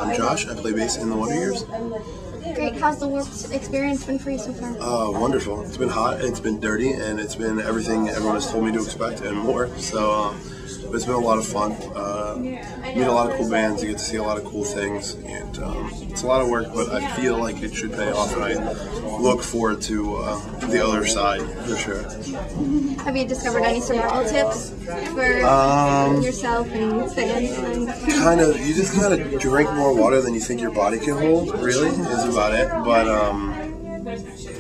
I'm Josh. I play bass in the Wonder Years. Great. How's the work experience been for you so far? Wonderful. It's been hot, it's been dirty, and it's been everything everyone has told me to expect and more. So it's been a lot of fun. Meet a lot of cool bands, you get to see a lot of cool things, and it's a lot of work, but I feel like it should pay off, and I look forward to the other side for sure. Have you discovered any survival tips for yourself and fans? Kind of, you just gotta drink more water than you think your body can hold, really, is about it. But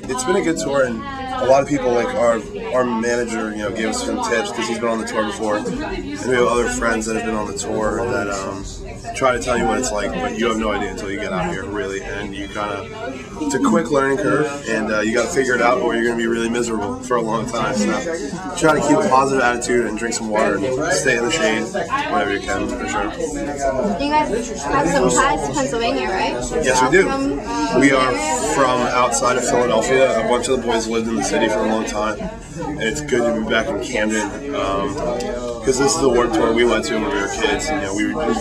it's been a good tour, and a lot of people, like our manager, gave us some tips because he's been on the tour before, and we have other friends that have been on the tour that try to tell you what it's like, but you have no idea until you get out here, really, and you it's a quick learning curve, and you got to figure it out, or you're going to be really miserable for a long time. So try to keep a positive attitude and drink some water and stay in the shade whenever you can, for sure. You guys have some ties to Pennsylvania, right? Yes, we do. We are from outside of Philadelphia. A bunch of the boys lived in the city for a long time, and it's good to be back in Camden because this is the Warped Tour we went to when we were kids. We were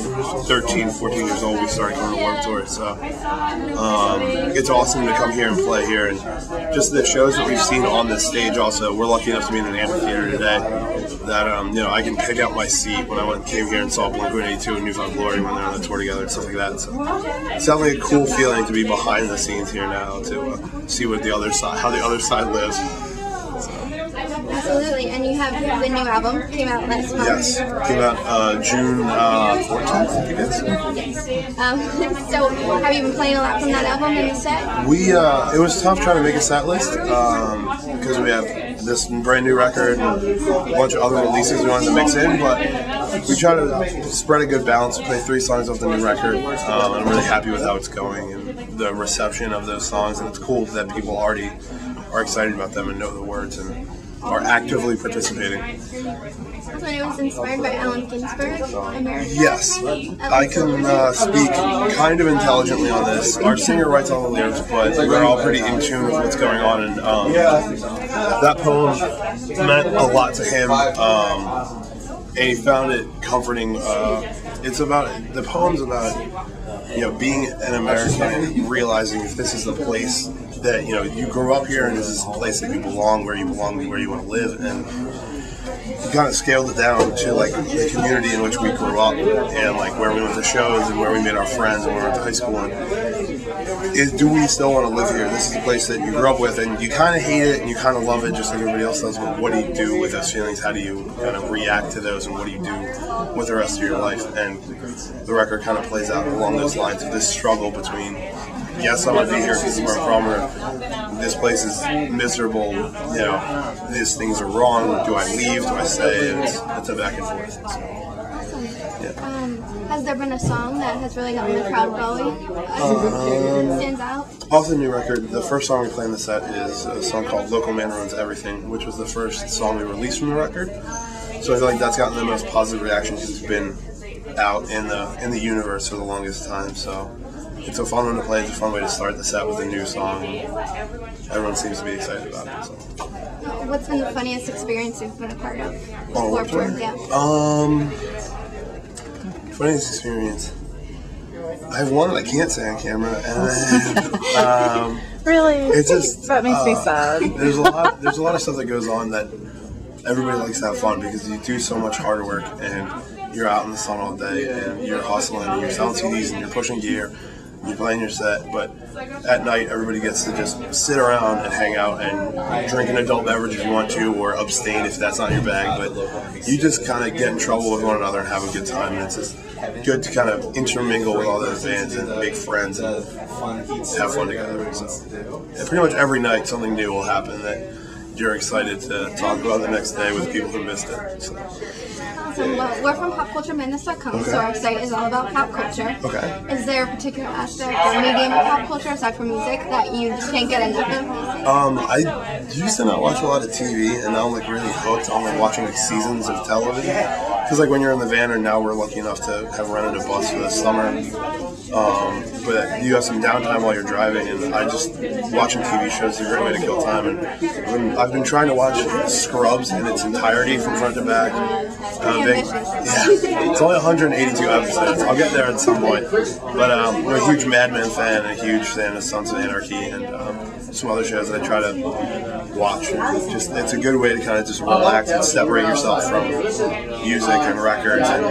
13, 14 years old. We started going to Warped Tour, so it's awesome to come here and play here. And just the shows that we've seen on this stage. Also, we're lucky enough to be in an amphitheater today that I can pick out my seat when I came here and saw Blink-182 and New Found Glory when they're on the tour together and stuff like that. So it's definitely a cool feeling to be behind the scenes here now to see what the other side, how the other side lives. Absolutely, and you have the new album came out last month. Yes, came out June 14th, I guess. Yes. So, have you been playing a lot from that album in the set? It was tough trying to make a set list because we have this brand new record and a bunch of other releases we wanted to mix in, but we try to spread a good balance. We play 3 songs off the new record, and I'm really happy with how it's going and the reception of those songs, and it's cool that people already are excited about them and know the words and are actively participating. So it was inspired by Allen Ginsberg, American. Yes, I can speak kind of intelligently on this. Our singer writes all the lyrics, but we're all pretty in tune with what's going on, and that poem meant a lot to him, and he found it comforting. The poem's about being an American and realizing if this is the place that you grew up here and this is the place that you belong, where you want to live, and you kind of scaled it down to like the community in which we grew up and like where we went to shows and where we made our friends and where we went to high school. And do we still want to live here? This is the place that you grew up with, and you kind of hate it and you kind of love it just like everybody else does, but what do you do with those feelings? How do you kind of react to those, and what do you do with the rest of your life? And the record kind of plays out along those lines of this struggle between, yes, I want to be here because of where I'm from, or this place is miserable, these things are wrong, do I leave, do I stay? It's a back and forth. So, yeah. Has there been a song that has really gotten the crowd going? Stands out? Off the new record, the first song we play in the set is a song called Local Man Ruins Everything, which was the first song we released from the record. So I feel like that's gotten the most positive reaction because it's been out in the universe for the longest time. So it's a fun one to play. It's a fun way to start the set with a new song. Everyone seems to be excited about it. So. What's been the funniest experience you've been a part of? On Warped Tour? Yeah. Funniest experience. I have one that I can't say on camera, and really, it's just that makes me sad. There's a lot of stuff that goes on that everybody likes to have fun because you do so much hard work and you're out in the sun all day and you're hustling and you're selling CDs and you're pushing gear. You're playing your set, but at night everybody gets to just sit around and hang out and drink an adult beverage if you want to, or abstain if that's not your bag. But you just kind of get in trouble with one another and have a good time. And it's just good to kind of intermingle with all those bands and make friends and have fun together. So, yeah, pretty much every night something new will happen that you're excited to talk about the next day with people who missed it. So. Awesome. Well, we're from popculturemadness.com, so our site is all about pop culture. Okay. Is there a particular aspect or medium of pop culture, aside from music, that you just can't get enough of? I used to not watch a lot of TV, and now I'm like really hooked on like watching like seasons of television. because like when you're in the van, and now we're lucky enough to have rented a bus for this summer. But you have some downtime while you're driving, and watching TV shows is a great way to kill time. And I've been trying to watch Scrubs in its entirety from front to back. It's only 182 episodes. I'll get there at some point. But I'm a huge Mad Men fan and a huge fan of Sons of Anarchy and some other shows that I try to watch. And it's a good way to kind of just relax and separate yourself from music and records. And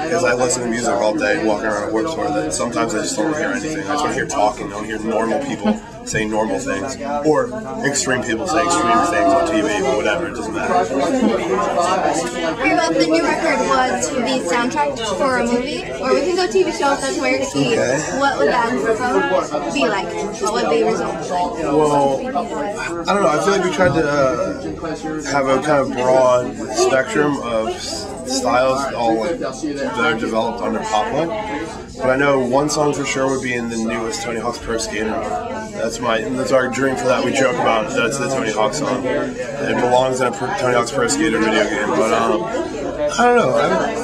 because I listen to music all day, walking around a Warped Tour, that sometimes I just don't hear anything. I just want to hear talking. I want to hear normal people saying normal things, or extreme people say extreme things on TV, but whatever, it doesn't matter. Very well, the new record was the soundtrack for a movie, or we can go TV show if that's where you're key. Okay. What would that be like? What would the results like? Well, I don't know, I feel like we tried to have a kind of broad spectrum of styles all that are developed under pop punk. But I know one song for sure would be in the newest Tony Hawk's Pro Skater. That's our dream for that. We joke about it. That's the Tony Hawk song. It belongs in a Tony Hawk's Pro Skater video game. But I don't know.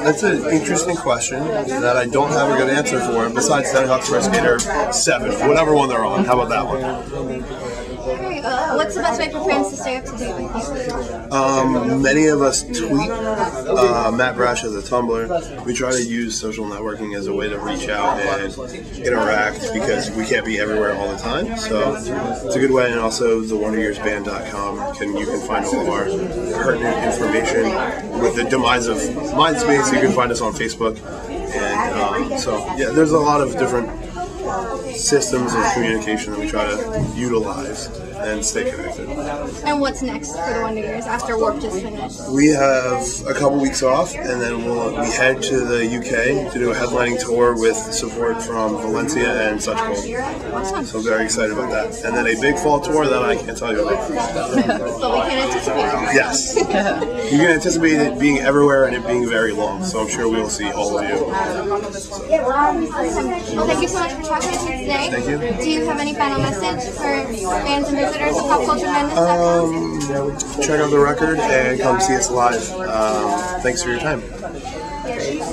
That's an interesting question that I don't have a good answer for. Besides Tony Hawk's Pro Skater 7, whatever one they're on. How about that one? What's the best way for fans to stay up to date with you? Many of us tweet. Matt Brash has a Tumblr. We try to use social networking as a way to reach out and interact because we can't be everywhere all the time. So it's a good way. And also the WonderYearsBand.com. You can find all of our pertinent information. With the demise of MySpace, you can find us on Facebook. And so yeah, there's a lot of different systems of communication that we try to utilize and stay connected. And what's next for the Wonder Years after Warped is finished? We have a couple weeks off, and then we head to the UK to do a headlining tour with support from Valencia and Such Cold. Awesome. So very excited about that. And then a big fall tour that I can't tell you about. But we can anticipate it. Yes. You can anticipate it being everywhere and it being very long, so I'm sure we will see all of you. Awesome. Well, thank you so much for talking with me today. Thank you. Do you have any final message for fans and visitors of PopCultureMadness.com? Check out the record and come see us live. Thanks for your time.